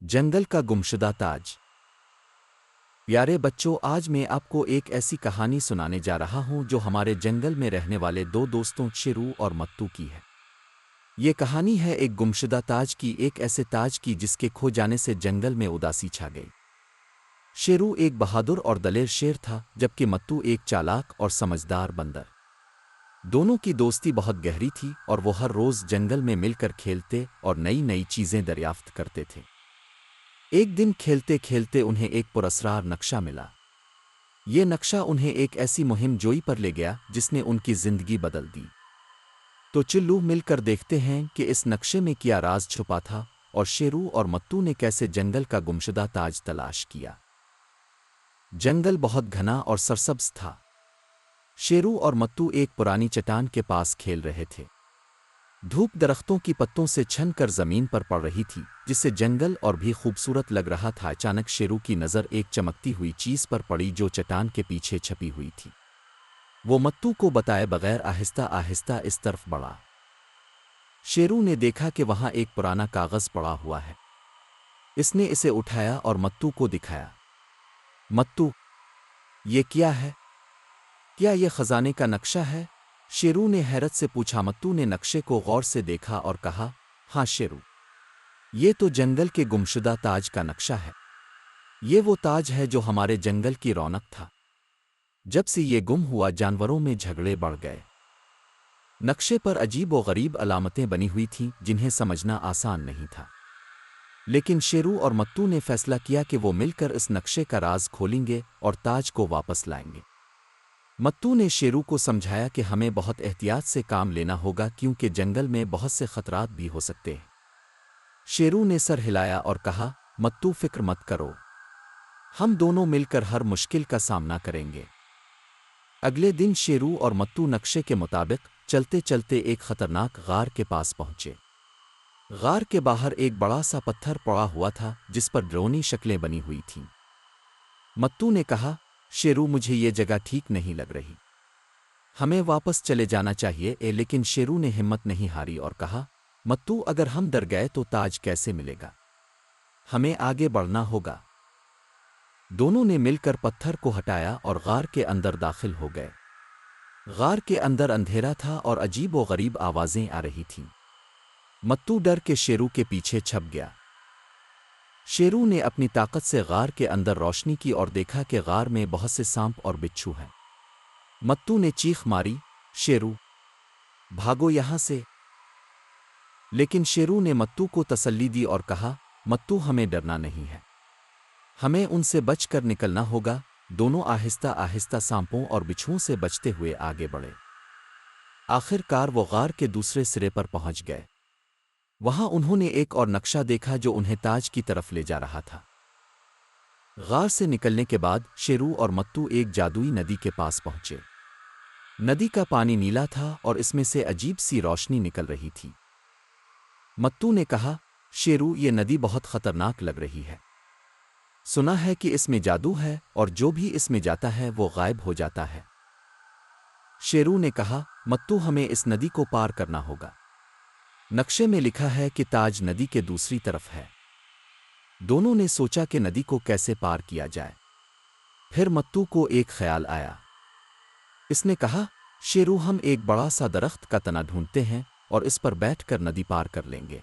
जंगल का गुमशुदा ताज। प्यारे बच्चों, आज मैं आपको एक ऐसी कहानी सुनाने जा रहा हूं जो हमारे जंगल में रहने वाले दो दोस्तों शेरू और मत्तू की है। ये कहानी है एक गुमशुदा ताज की, एक ऐसे ताज की जिसके खो जाने से जंगल में उदासी छा गई। शेरू एक बहादुर और दलेर शेर था, जबकि मत्तू एक चालाक और समझदार बंदर। दोनों की दोस्ती बहुत गहरी थी और वो हर रोज जंगल में मिलकर खेलते और नई नई चीजें दरियाफ्त करते थे। एक दिन खेलते खेलते उन्हें एक पुरस्कार नक्शा मिला। ये नक्शा उन्हें एक ऐसी मुहिम जोई पर ले गया जिसने उनकी जिंदगी बदल दी। तो चिल्लू मिलकर देखते हैं कि इस नक्शे में क्या राज छुपा था और शेरू और मत्तू ने कैसे जंगल का गुमशुदा ताज तलाश किया। जंगल बहुत घना और सरसब्ज था। शेरू और मत्तू एक पुरानी चट्टान के पास खेल रहे थे। धूप दरख्तों की पत्तों से छन कर जमीन पर पड़ रही थी, जिससे जंगल और भी खूबसूरत लग रहा था। अचानक शेरू की नज़र एक चमकती हुई चीज पर पड़ी जो चट्टान के पीछे छपी हुई थी। वो मत्तू को बताए बगैर आहिस्ता आहिस्ता इस तरफ बढ़ा। शेरू ने देखा कि वहां एक पुराना कागज पड़ा हुआ है। इसने इसे उठाया और मत्तू को दिखाया। मत्तू, ये क्या है? क्या ये खजाने का नक्शा है? शेरू ने हैरत से पूछा। मत्तू ने नक्शे को गौर से देखा और कहा, हाँ शेरू, ये तो जंगल के गुमशुदा ताज का नक्शा है। ये वो ताज है जो हमारे जंगल की रौनक था। जब से ये गुम हुआ, जानवरों में झगड़े बढ़ गए। नक्शे पर अजीब व गरीब अलामतें बनी हुई थीं जिन्हें समझना आसान नहीं था। लेकिन शेरू और मत्तू ने फैसला किया कि वो मिलकर इस नक्शे का राज खोलेंगे और ताज को वापस लाएंगे। मत्तू ने शेरू को समझाया कि हमें बहुत एहतियात से काम लेना होगा, क्योंकि जंगल में बहुत से खतरात भी हो सकते हैं। शेरू ने सर हिलाया और कहा, मत्तू फिक्र मत करो, हम दोनों मिलकर हर मुश्किल का सामना करेंगे। अगले दिन शेरू और मत्तू नक्शे के मुताबिक चलते चलते एक खतरनाक गार के पास पहुंचे। गार के बाहर एक बड़ा सा पत्थर पड़ा हुआ था जिस पर ड्रोनी शक्लें बनी हुई थीं। मत्तू ने कहा, शेरू, मुझे ये जगह ठीक नहीं लग रही, हमें वापस चले जाना चाहिए। लेकिन शेरू ने हिम्मत नहीं हारी और कहा, मत्तू, अगर हम डर गए तो ताज कैसे मिलेगा? हमें आगे बढ़ना होगा। दोनों ने मिलकर पत्थर को हटाया और गार के अंदर दाखिल हो गए। गार के अंदर अंधेरा था और अजीब व गरीब आवाजें आ रही थीं। मत्तू डर के शेरू के पीछे छप गया। शेरू ने अपनी ताकत से गार के अंदर रोशनी की और देखा कि गार में बहुत से सांप और बिच्छू हैं। मत्तू ने चीख मारी, शेरू, भागो यहां से। लेकिन शेरू ने मत्तू को तसल्ली दी और कहा, मत्तू, हमें डरना नहीं है, हमें उनसे बचकर निकलना होगा। दोनों आहिस्ता आहिस्ता सांपों और बिच्छुओं से बचते हुए आगे बढ़े। आखिरकार वो गार के दूसरे सिरे पर पहुंच गए। वहां उन्होंने एक और नक्शा देखा जो उन्हें ताज की तरफ ले जा रहा था। गार से निकलने के बाद शेरू और मत्तू एक जादुई नदी के पास पहुंचे। नदी का पानी नीला था और इसमें से अजीब सी रोशनी निकल रही थी। मत्तू ने कहा, शेरू, ये नदी बहुत खतरनाक लग रही है। सुना है कि इसमें जादू है और जो भी इसमें जाता है वो गायब हो जाता है। शेरू ने कहा, मत्तू, हमें इस नदी को पार करना होगा। नक्शे में लिखा है कि ताज नदी के दूसरी तरफ है। दोनों ने सोचा कि नदी को कैसे पार किया जाए। फिर मत्तू को एक ख्याल आया। इसने कहा, शेरू, हम एक बड़ा सा दरख्त का तना ढूंढते हैं और इस पर बैठकर नदी पार कर लेंगे।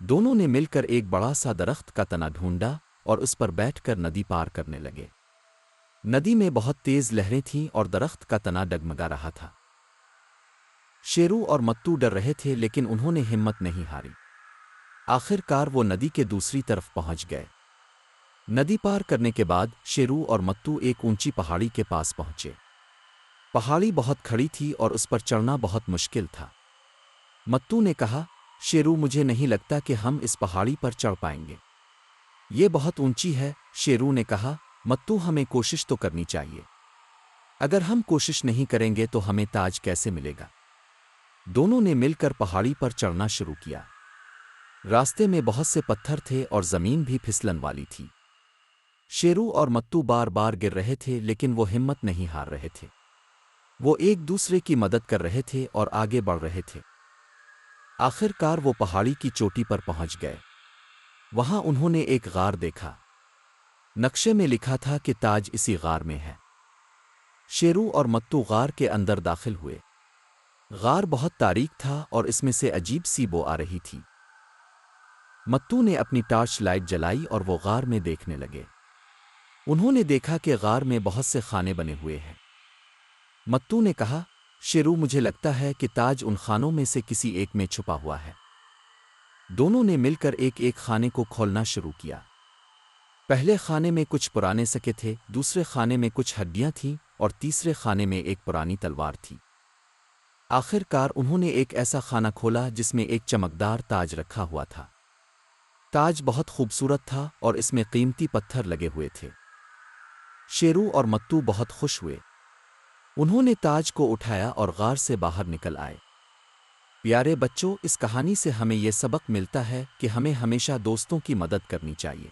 दोनों ने मिलकर एक बड़ा सा दरख्त का तना ढूंढा और उस पर बैठकर नदी पार करने लगे। नदी में बहुत तेज लहरें थीं और दरख्त का तना डगमगा रहा था। शेरू और मत्तू डर रहे थे, लेकिन उन्होंने हिम्मत नहीं हारी। आखिरकार वो नदी के दूसरी तरफ पहुंच गए। नदी पार करने के बाद शेरू और मत्तू एक ऊंची पहाड़ी के पास पहुंचे। पहाड़ी बहुत खड़ी थी और उस पर चढ़ना बहुत मुश्किल था। मत्तू ने कहा, शेरू, मुझे नहीं लगता कि हम इस पहाड़ी पर चढ़ पाएंगे, ये बहुत ऊंची है। शेरू ने कहा, मत्तू, हमें कोशिश तो करनी चाहिए। अगर हम कोशिश नहीं करेंगे तो हमें ताज कैसे मिलेगा? दोनों ने मिलकर पहाड़ी पर चढ़ना शुरू किया। रास्ते में बहुत से पत्थर थे और जमीन भी फिसलन वाली थी। शेरू और मत्तू बार बार गिर रहे थे, लेकिन वो हिम्मत नहीं हार रहे थे। वो एक दूसरे की मदद कर रहे थे और आगे बढ़ रहे थे। आखिरकार वो पहाड़ी की चोटी पर पहुंच गए। وہاں انہوں نے ایک غار دیکھا۔ نقشے میں لکھا تھا کہ تاج اسی غار میں ہے۔ شیرو اور متو غار کے اندر داخل ہوئے۔ غار بہت تاریک تھا اور اس میں سے عجیب سی بو آ رہی تھی۔ متو نے اپنی ٹارچ لائٹ جلائی اور وہ غار میں دیکھنے لگے۔ انہوں نے دیکھا کہ غار میں بہت سے خانے بنے ہوئے ہیں۔ متو نے کہا، شیرو مجھے لگتا ہے کہ تاج ان خانوں میں سے کسی ایک میں چھپا ہوا ہے۔ دونوں نے مل کر ایک ایک خانے کو کھولنا شروع کیا۔ پہلے خانے میں کچھ پرانے سکے تھے، دوسرے خانے میں کچھ ہڈیاں تھیں اور تیسرے خانے میں ایک پرانی تلوار تھی۔ آخر کار انہوں نے ایک ایسا خانہ کھولا جس میں ایک چمکدار تاج رکھا ہوا تھا۔ تاج بہت خوبصورت تھا اور اس میں قیمتی پتھر لگے ہوئے تھے۔ شیرو اور متو بہت خوش ہوئے۔ انہوں نے تاج کو اٹھایا اور غار سے باہر نکل آئے۔ پیارے بچوں، اس کہانی سے ہمیں یہ سبق ملتا ہے کہ ہمیں ہمیشہ دوستوں کی مدد کرنی چاہیے۔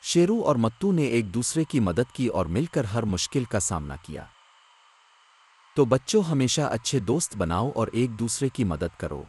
شیرو اور متو نے ایک دوسرے کی مدد کی اور مل کر ہر مشکل کا سامنا کیا۔ تو بچوں، ہمیشہ اچھے دوست بناؤ اور ایک دوسرے کی مدد کرو۔